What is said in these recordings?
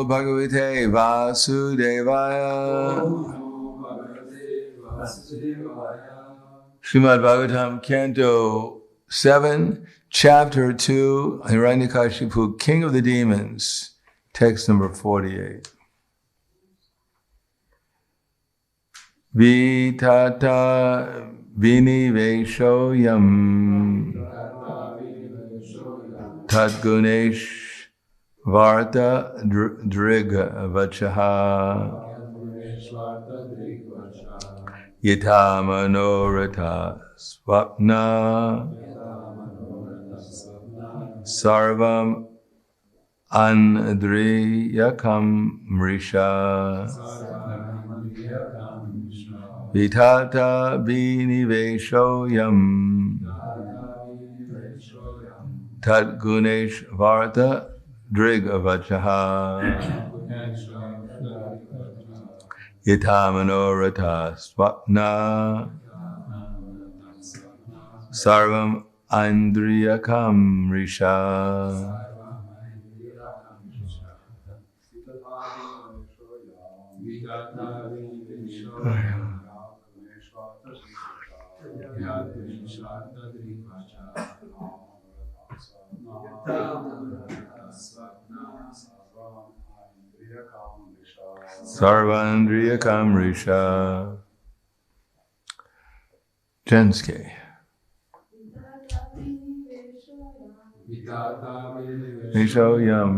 Namo Bhagavate Vasudevaya. Srimad Bhagavatam, Canto 7, Chapter 2, Hiranyakashipu, King of the Demons, text number 48. Vitata viniveshoyam tadgunesh varta driga vachaha yata manorata swapna sarvam andriyakam mrisha vitata viniveshoyam tadgunesh varta drigavachaha yata manorata swapna sarvam andriyakam risha. Sarvandriya Kamrisha. Jenske. Vishoyam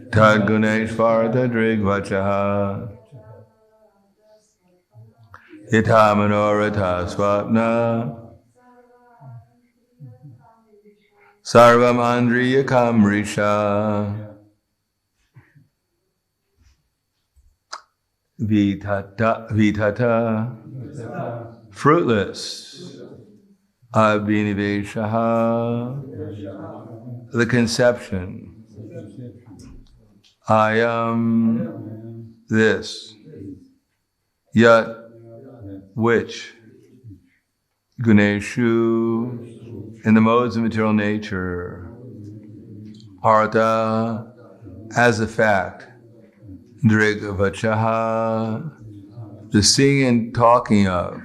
Tadguneshvarta Drigvachaha Yata Manorata Swapna Sarvam Andriya Kamrisha. Vitata, fruitless. Abhiniveshaha, the conception. I am this. Yet, which? Guneshu, in the modes of material nature. Artha, as a fact. Drigavachaha, the seeing and talking of.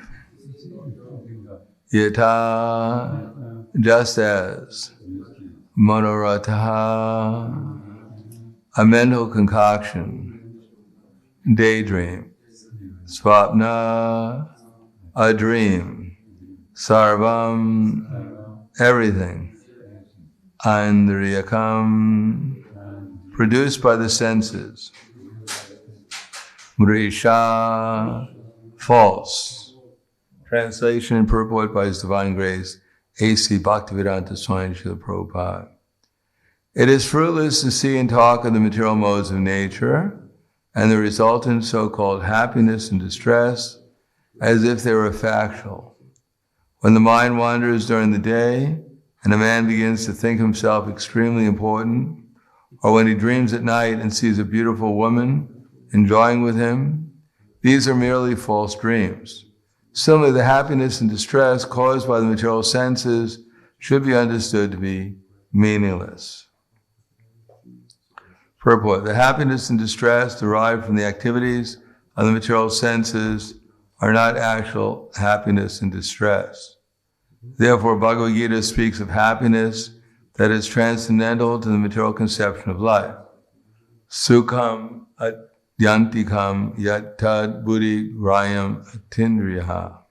Yata, just as. Manorataha, a mental concoction. Daydream. Swapna, a dream. Sarvam, everything. Andriyakam, produced by the senses. Mrisha, false. Translation and purport by His Divine Grace, A.C. Bhaktivedanta Swami Srila Prabhupada. It is fruitless to see and talk of the material modes of nature and the resultant so-called happiness and distress as if they were factual. When the mind wanders during the day and a man begins to think himself extremely important, or when he dreams at night and sees a beautiful woman enjoying with him, these are merely false dreams. Similarly, the happiness and distress caused by the material senses should be understood to be meaningless. Purport: the happiness and distress derived from the activities of the material senses are not actual happiness and distress. Therefore, Bhagavad Gita speaks of happiness that is transcendental to the material conception of life. Sukham Yantikam Yattad Buddhi Rayam Atindriyaha.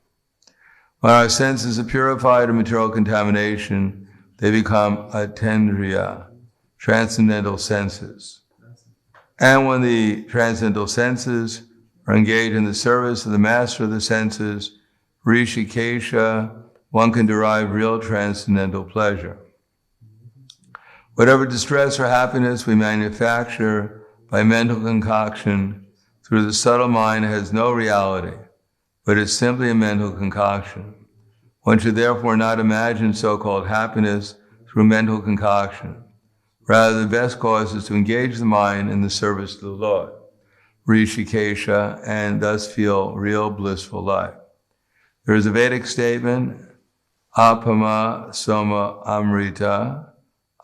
When our senses are purified of material contamination, they become atendriya, transcendental senses. And when the transcendental senses are engaged in the service of the master of the senses, Rishikesha, one can derive real transcendental pleasure. Whatever distress or happiness we manufacture by mental concoction through the subtle mind has no reality, but is simply a mental concoction. One should therefore not imagine so-called happiness through mental concoction. Rather, the best course is to engage the mind in the service of the Lord, Rishikesha, and thus feel real blissful life. There is a Vedic statement, Apama Soma Amrita,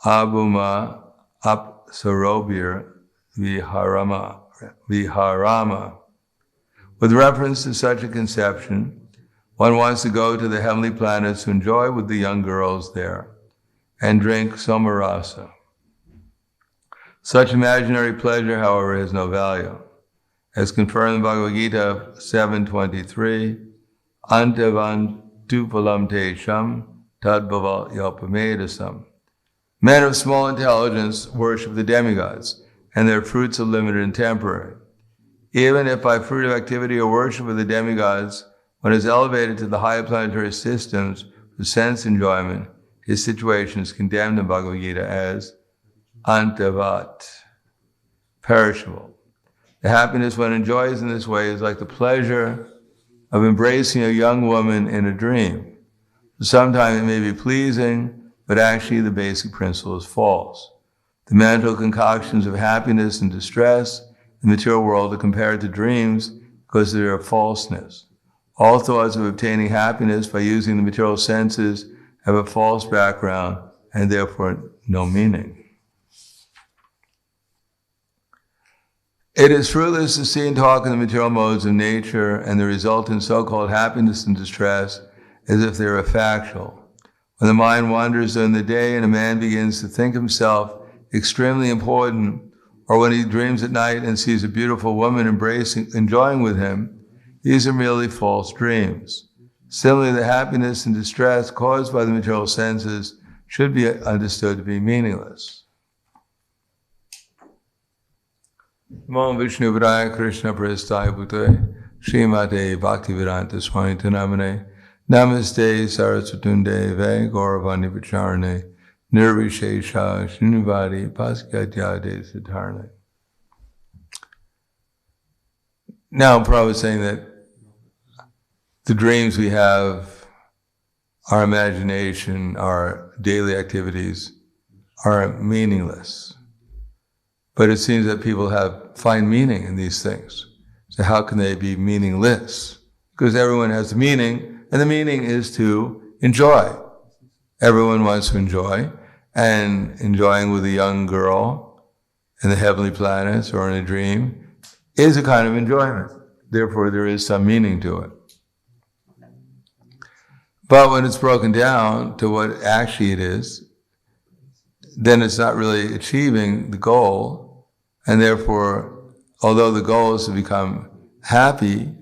Abhuma apsarobhir viharama. With reference to such a conception, one wants to go to the heavenly planets to enjoy with the young girls there and drink somarasa. Such imaginary pleasure, however, has no value. As confirmed in Bhagavad Gita 7:23, antavantupalam tesham tadbhava yalpamedasam. Men of small intelligence worship the demigods, and their fruits are limited and temporary. Even if by fruit of activity or worship of the demigods, one is elevated to the higher planetary systems for sense enjoyment, his situation is condemned in Bhagavad Gita as antavat, perishable. The happiness one enjoys in this way is like the pleasure of embracing a young woman in a dream. Sometimes it may be pleasing, but actually the basic principle is false. The mental concoctions of happiness and distress in the material world are compared to dreams because of their falseness. All thoughts of obtaining happiness by using the material senses have a false background and therefore no meaning. It is fruitless to see and talk in the material modes of nature and the resultant so-called happiness and distress as if they are factual. When the mind wanders during the day and a man begins to think himself extremely important, or when he dreams at night and sees a beautiful woman enjoying with him, these are merely false dreams. Similarly, the happiness and distress caused by the material senses should be understood to be meaningless. Namo Vishnu Padaya Krishna Prestaya Bhutale Srimate Bhaktivedanta Swami Namane Namaste Saraswatunde Ve Gauravani Vicharane Nirvishesha Srinivadi Paskadyade Siddharne. Now Prabhupada is saying that the dreams we have, our imagination, our daily activities are meaningless. But it seems that people find meaning in these things. So how can they be meaningless? Because everyone has a meaning, and the meaning is to enjoy. Everyone wants to enjoy, and enjoying with a young girl in the heavenly planets or in a dream is a kind of enjoyment. Therefore, there is some meaning to it. But when it's broken down to what actually it is, then it's not really achieving the goal, and therefore, although the goal is to become happy,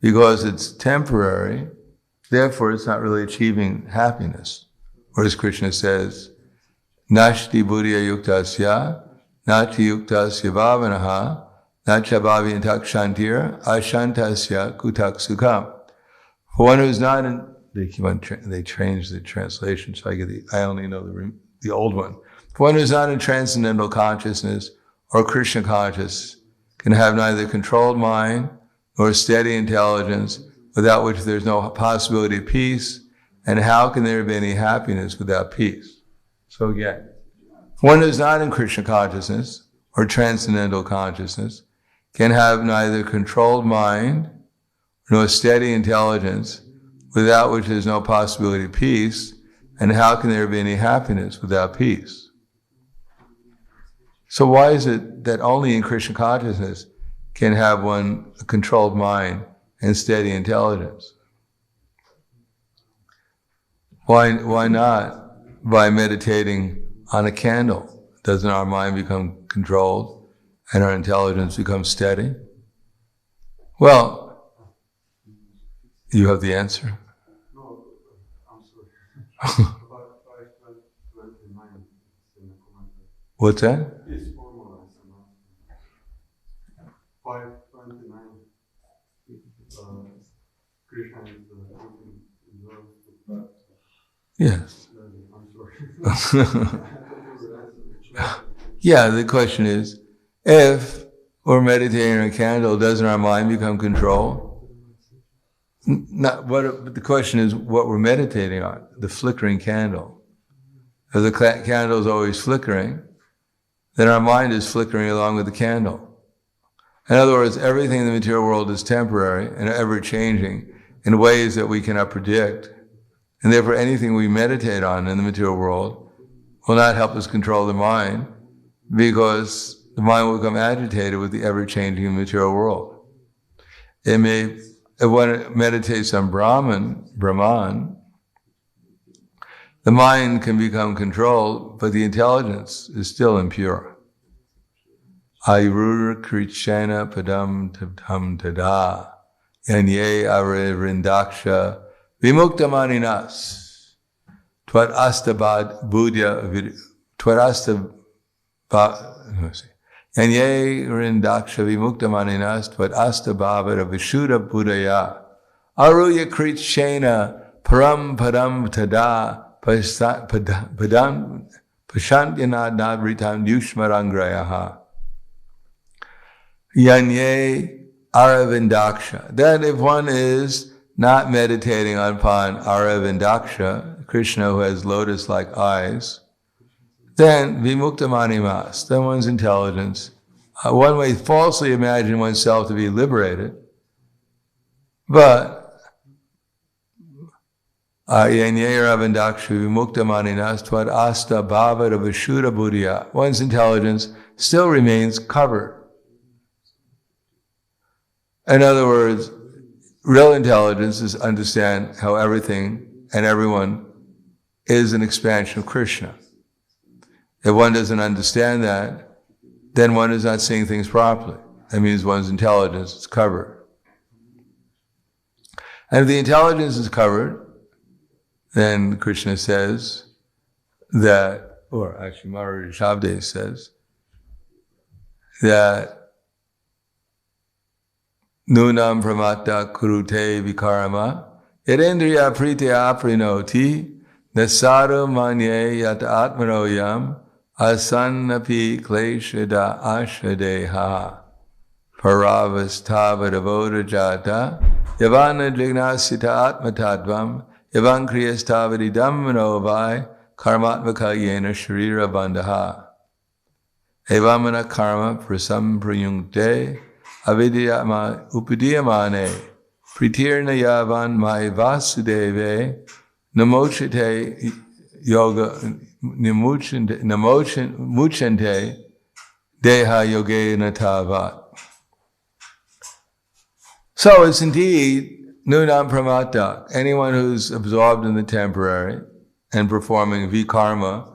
because it's temporary, therefore it's not really achieving happiness. Whereas Krishna says, Nashti buddhya yuktasya, nati yuktasya bhavanaha, nacha bhaviyantak shantir, ashantasya kutak sukham. For one who's not in, they changed the translation, so I only know the old one. For one who is not in transcendental consciousness or Krishna conscious can have neither controlled mind nor steady intelligence, without which there's no possibility of peace. And how can there be any happiness without peace? So again, one who is not in Krishna consciousness or transcendental consciousness can have neither controlled mind nor steady intelligence, without which there's no possibility of peace. And how can there be any happiness without peace? So why is it that only in Krishna consciousness can have one a controlled mind and steady intelligence? Why not by meditating on a candle? Doesn't our mind become controlled and our intelligence become steady? Well, you have the answer. No, I'm sorry. About 529 in the commentary. What's that? This formula is enough. 529. Krishna is the world. Yes. I'm sorry. Yeah, the question is, if we're meditating on a candle, doesn't our mind become controlled? But the question is what we're meditating on, the flickering candle. If the candle is always flickering, then our mind is flickering along with the candle. In other words, everything in the material world is temporary and ever-changing in ways that we cannot predict. And therefore anything we meditate on in the material world will not help us control the mind, because the mind will become agitated with the ever-changing material world. If one meditates on Brahman, the mind can become controlled, but the intelligence is still impure. Ayurura krichena padam tam tada yanye avrindaksha vimuktamaninas tvat astabad buddha yanye rindaksha vimuktamaninas tvat astabhavara vishuddha buddhaya aruya krichena param padam tada padam pashantyana nadritam yushmarangrayaha Yanye Aravindaksha. Then if one is not meditating upon Aravindaksha, Krishna who has lotus-like eyes, then Vimuktamanimas, then one's intelligence. One may falsely imagine oneself to be liberated, but Yanye Aravindaksha Vimuktamaninas Tvad Asta Bhavara Vishuddha Buddhya. One's intelligence still remains covered. In other words, real intelligence is understand how everything and everyone is an expansion of Krishna. If one doesn't understand that, then one is not seeing things properly. That means one's intelligence is covered. And if the intelligence is covered, then Krishna says that, or actually Maharaja Shabde says, that Nunam pramata kurute vikarama yadendriya pritya aprinoti nasaru manye yat atmanoyam asannapi kleshada ashadeha paravastava jata yavana jignasita atmatadvam yavan kriyastavadidam manovai karmatmaka yena sharira bandha evamana karma prasam prayunkte avidyama upadiyamane pritirna yavan mai vasudeve namochite yoga muchante deha yogena tavat. So it's indeed nunam pramata, anyone who's absorbed in the temporary and performing vikarma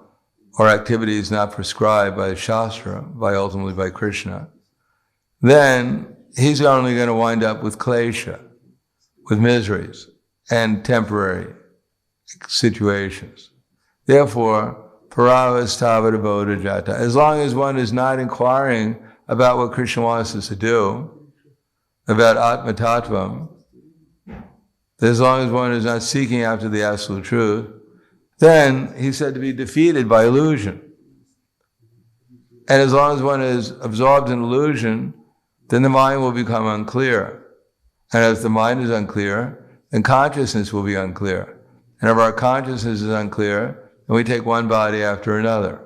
or activities not prescribed by the Shastra, ultimately by Krishna, then he's only going to wind up with klesha, with miseries and temporary situations. Therefore, paravastava bodha jata, as long as one is not inquiring about what Krishna wants us to do, about Atma Tattvam, as long as one is not seeking after the absolute truth, then he's said to be defeated by illusion. And as long as one is absorbed in illusion, then the mind will become unclear. And if the mind is unclear, then consciousness will be unclear. And if our consciousness is unclear, then we take one body after another.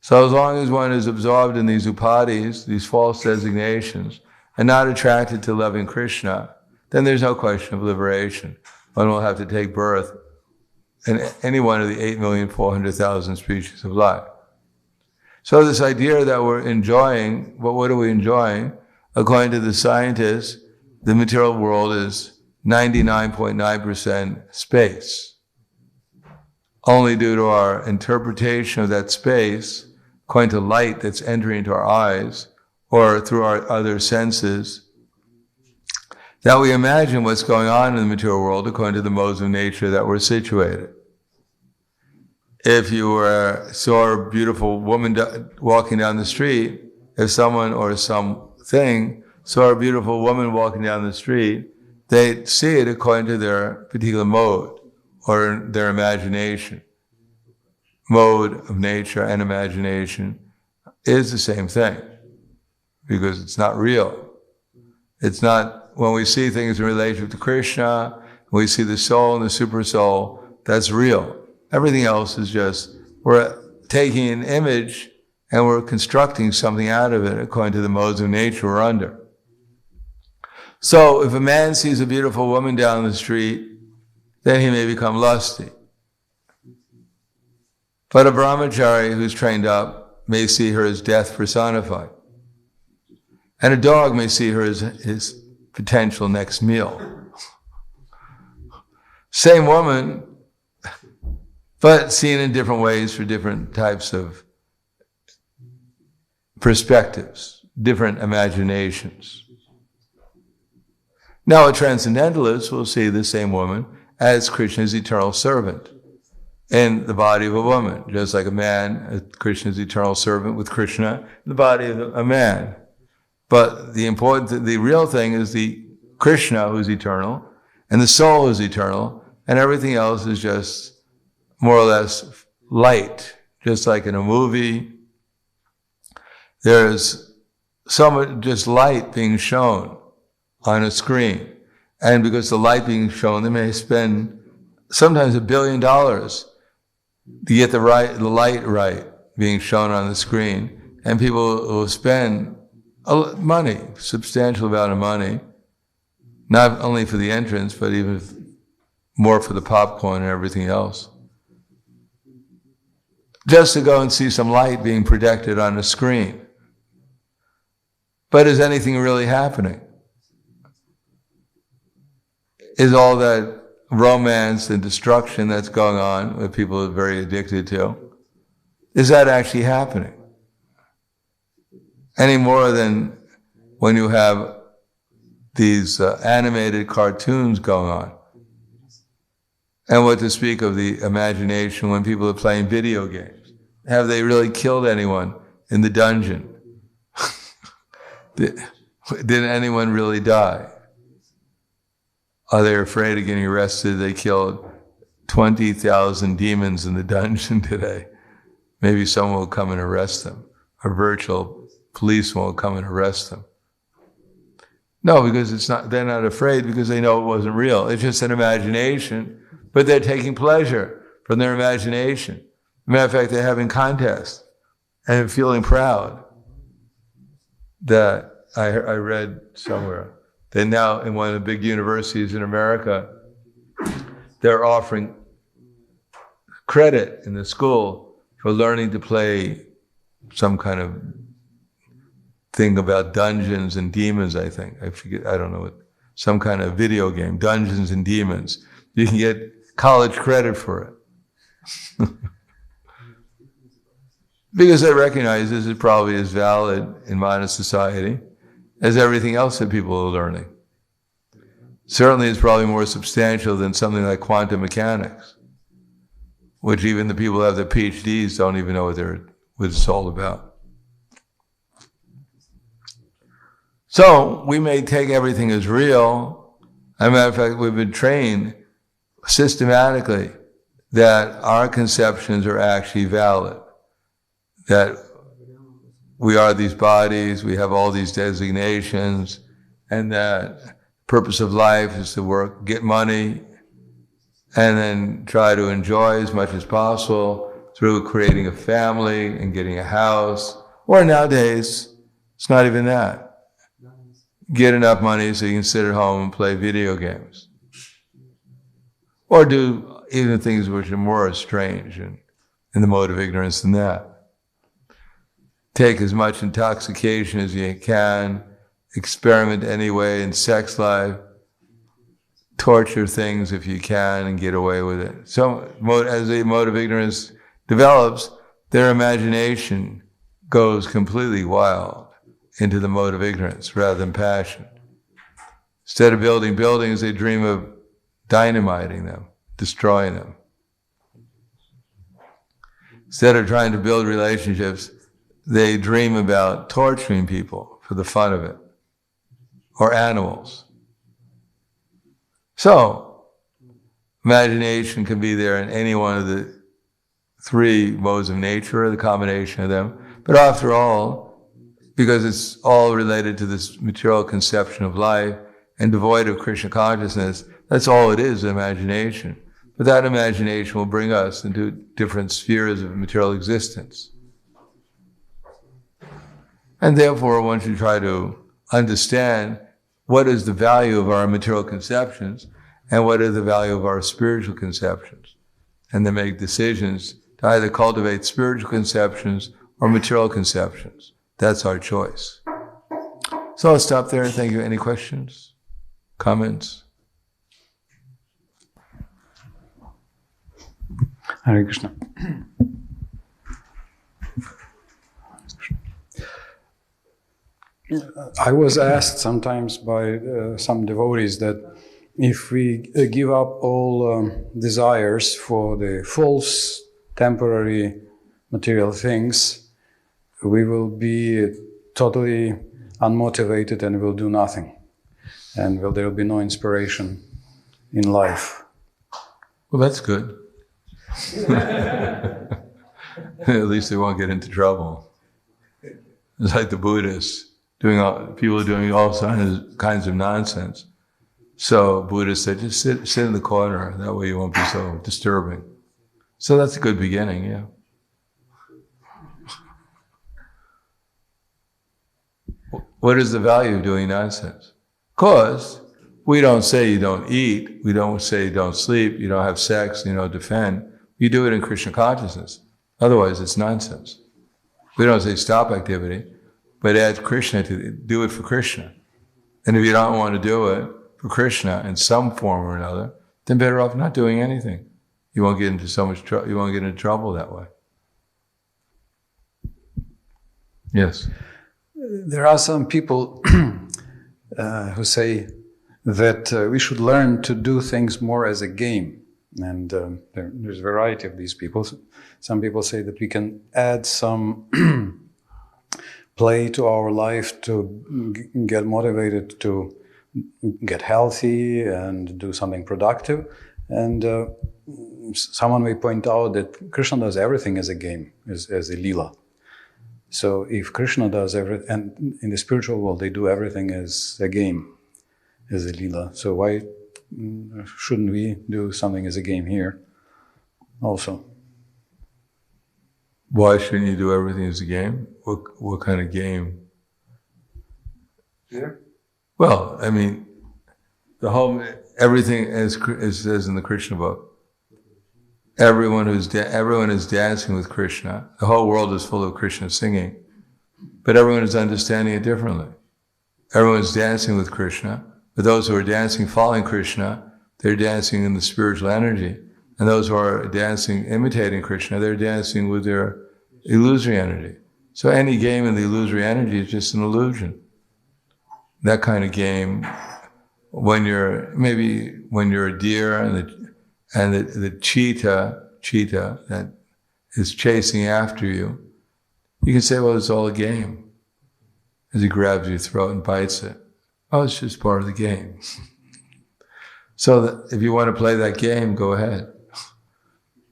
So as long as one is absorbed in these upadis, these false designations, and not attracted to loving Krishna, then there's no question of liberation. One will have to take birth in any one of the 8,400,000 species of life. So this idea that we're enjoying, what are we enjoying? According to the scientists, the material world is 99.9% space. Only due to our interpretation of that space, according to light that's entering into our eyes, or through our other senses, that we imagine what's going on in the material world according to the modes of nature that we're situated. If you saw a beautiful woman walking down the street, if someone or something saw a beautiful woman walking down the street, they'd see it according to their particular mode or their imagination. Mode of nature and imagination is the same thing because it's not real. It's not, when we see things in relation to Krishna, when we see the soul and the super soul, that's real. Everything else is just, we're taking an image and we're constructing something out of it according to the modes of nature we're under. So if a man sees a beautiful woman down the street, then he may become lusty. But a brahmachari who's trained up may see her as death personified. And a dog may see her as his potential next meal. Same woman, but seen in different ways for different types of perspectives, different imaginations. Now a transcendentalist will see the same woman as Krishna's eternal servant in the body of a woman, just like a man, Krishna's eternal servant with Krishna in the body of a man. But the real thing is the Krishna who's eternal, and the soul is eternal, and everything else is just more or less light. Just like in a movie, there's just light being shown on a screen. And because the light being shown, they may spend sometimes $1 billion to get the light right being shown on the screen. And people will spend money, substantial amount of money, not only for the entrance, but even more for the popcorn and everything else, just to go and see some light being projected on a screen. But is anything really happening? Is all that romance and destruction that's going on, that people are very addicted to, is that actually happening? Any more than when you have these animated cartoons going on. And what to speak of the imagination when people are playing video games. Have they really killed anyone in the dungeon? Did anyone really die? Are they afraid of getting arrested? They killed 20,000 demons in the dungeon today. Maybe someone will come and arrest them. A virtual policeman will come and arrest them. No, because they're not afraid because they know it wasn't real. It's just an imagination, but they're taking pleasure from their imagination. As a matter of fact, they're having contests and feeling proud. That I read somewhere that now in one of the big universities in America, they're offering credit in the school for learning to play some kind of thing about dungeons and demons, I think. I forget, I don't know what, some kind of video game, Dungeons and Demons. You can get college credit for it. Because they recognize this is probably as valid in modern society as everything else that people are learning. Certainly it's probably more substantial than something like quantum mechanics, which even the people who have their PhDs don't even know what it's all about. So we may take everything as real. As a matter of fact, we've been trained systematically that our conceptions are actually valid. That we are these bodies, we have all these designations, and that purpose of life is to work, get money, and then try to enjoy as much as possible through creating a family and getting a house. Or nowadays, it's not even that. Get enough money so you can sit at home and play video games. Or do even things which are more strange and in the mode of ignorance than that. Take as much intoxication as you can, experiment anyway in sex life, torture things if you can and get away with it. So as the mode of ignorance develops, their imagination goes completely wild into the mode of ignorance rather than passion. Instead of building buildings, they dream of dynamiting them, destroying them. Instead of trying to build relationships, they dream about torturing people for the fun of it, or animals. So, imagination can be there in any one of the three modes of nature, or the combination of them. But after all, because it's all related to this material conception of life and devoid of Krishna consciousness, that's all it is, imagination. But that imagination will bring us into different spheres of material existence. And therefore, one should try to understand what is the value of our material conceptions and what is the value of our spiritual conceptions. And then make decisions to either cultivate spiritual conceptions or material conceptions. That's our choice. So I'll stop there and thank you. Any questions? Comments? Hare Krishna. I was asked sometimes by some devotees that if we give up all desires for the false, temporary material things, we will be totally unmotivated and will do nothing. And there will be no inspiration in life. Well, that's good. At least they won't get into trouble. It's like the Buddhists, people are doing all kinds of nonsense. So Buddhists said, just sit in the corner. That way you won't be so disturbing. So that's a good beginning, yeah. What is the value of doing nonsense? Because we don't say you don't eat, we don't say you don't sleep, you don't have sex, you don't defend. You do it in Krishna consciousness. Otherwise, it's nonsense. We don't say stop activity, but add Krishna to do it for Krishna. And if you don't want to do it for Krishna in some form or another, then better off not doing anything. You won't get into so much trouble. You won't get into trouble that way. Yes. There are some people who say that we should learn to do things more as a game. And there's a variety of these people. Some people say that we can add some play to our life to get motivated to get healthy and do something productive. And someone may point out that Krishna does everything as a game, as a lila. So if Krishna does everything, and in the spiritual world they do everything as a game, as a lila. So why shouldn't we do something as a game here also? Why shouldn't you do everything as a game? What kind of game? Here? Well, I mean, everything as it says in the Krishna book. Everyone is dancing with Krishna. The whole world is full of Krishna singing, but everyone is understanding it differently. Everyone's dancing with Krishna, but those who are dancing following Krishna, they're dancing in the spiritual energy. And those who are dancing, imitating Krishna, they're dancing with their illusory energy. So any game in the illusory energy is just an illusion. That kind of game, when you're a deer and the cheetah that is chasing after you, you can say, well, it's all a game. As he grabs your throat and bites it. Oh, it's just part of the game. So if you want to play that game, go ahead.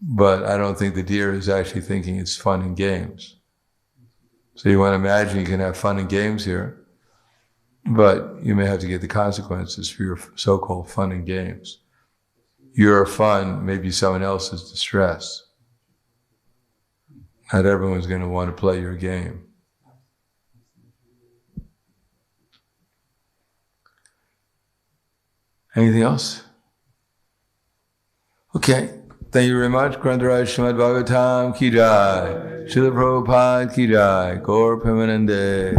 But I don't think the deer is actually thinking it's fun and games. So you want to imagine you can have fun and games here, but you may have to get the consequences for your so-called fun and games. Your fun may be someone else's distress. Not everyone's going to want to play your game. Anything else? Okay. Thank you very much. Grantaraj Srimad Bhagavatam ki jai. Srila Prabhupada ki jai. Gaur Premanande.